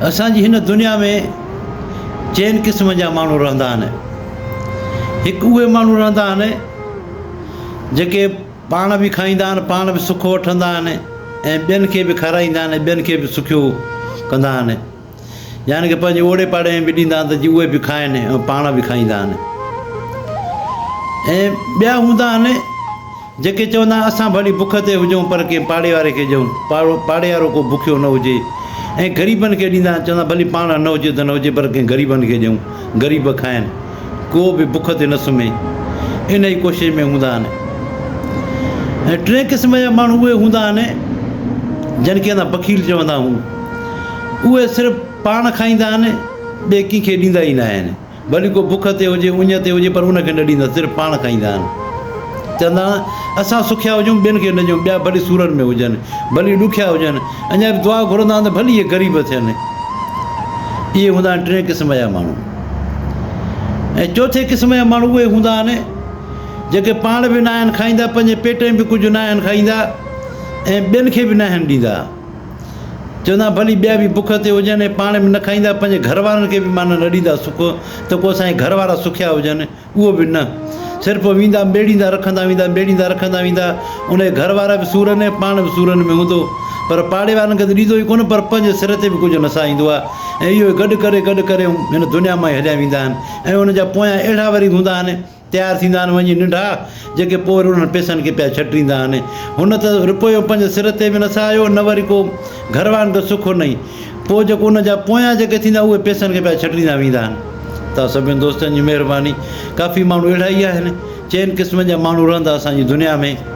असांजी हिन दुनिया में चइनि क़िस्म जा माण्हू रहंदा आहिनि। हिकु उहे माण्हू रहंदा आहिनि जेके पाण बि खाईंदा आहिनि, पाण बि सुख वठंदा आहिनि ऐं ॿियनि खे बि खाराईंदा आहिनि, ॿियनि खे बि सुखियो कंदा आहिनि। यानी कि पंहिंजे ओड़े पाड़े में बि ॾींदा आहिनि त जीअं उहे बि खाइनि ऐं पाण बि खाईंदा आहिनि। ऐं ॿिया हूंदा आहिनि जेके चवंदा आहिनि असां भली बुख ते हुजूं पर कंहिं पाड़े वारे खे ॾियूं, पाड़े वारो को बुखियो न हुजे, ऐं ग़रीबनि खे ॾींदा आहिनि, चवंदा भली पाण न हुजे त न हुजे पर कंहिं ग़रीबनि खे ॾियूं, ग़रीब खाइनि, को बि बुख ते न सुम्हे, इन जी कोशिशि में हूंदा आहिनि। ऐं टे क़िस्म जा माण्हू उहे हूंदा आहिनि जिन खे असां बखील चवंदा आहियूं। उहे सिर्फ़ु पाण खाईंदा आहिनि, ॿिए कंहिंखे ॾींदा ई न आहिनि। भली को बुख ते हुजे, उञ ते हुजे पर उनखे न ॾींदा, सिर्फ़ु पाण खाईंदा आहिनि। चवंदा आहिनि असां सुखिया हुजूं, ॿियनि खे न ॾियूं, ॿिया भली सूरनि में हुजनि, भली ॾुखिया हुजनि, अञा बि दुआ घुरंदा आहिनि त भली इहे ग़रीब थियनि। इहे हूंदा आहिनि टे क़िस्म जा माण्हू। ऐं चौथे क़िस्म जा माण्हू उहे हूंदा आहिनि जेके पाण बि न आहिनि खाईंदा, पंहिंजे पेट में बि कुझु न आहिनि खाईंदा ऐं ॿियनि खे बि न आहिनि ॾींदा। चवंदा भली ॿिया बि बुख ते हुजनि ऐं पाण बि न खाईंदा, पंहिंजे घर वारनि खे बि माना न ॾींदा सुख, त को असांजे घर वारा सुखिया हुजनि, उहो बि न। सिर्फ़ु वेंदा ॿेड़ींदा रखंदा वेंदा, ॿेड़ींदा रखंदा वेंदा, उनजे घर वारा बि सूरनि ऐं पाण बि सूरनि में हूंदो, पर पाड़े वारनि खे त ॾींदो ई कोन, पर पंहिंजे सिर ते बि कुझु नसा ईंदो आहे। ऐं इहो गॾु करे हिन दुनिया मां हलिया वेंदा आहिनि। ऐं उनजा पोयां अहिड़ा वरी हूंदा आहिनि, तयारु थींदा आहिनि वञी नंढा, जेके पोइ वरी उन्हनि पैसनि खे पिया छटींदा आहिनि। हुन त रुपयो पंहिंजे सिर ते बि नसा आयो, न वरी को घर वारनि खे सुख न, पोइ जेको उनजा पोयां जेके थींदा उहे पैसनि खे पिया छटींदा वेंदा आहिनि। त सभिनि दोस्तनि जी महिरबानी। काफ़ी माण्हू अहिड़ा ई आहिनि, चइनि क़िस्मनि जा माण्हू रहंदा असांजी दुनिया में।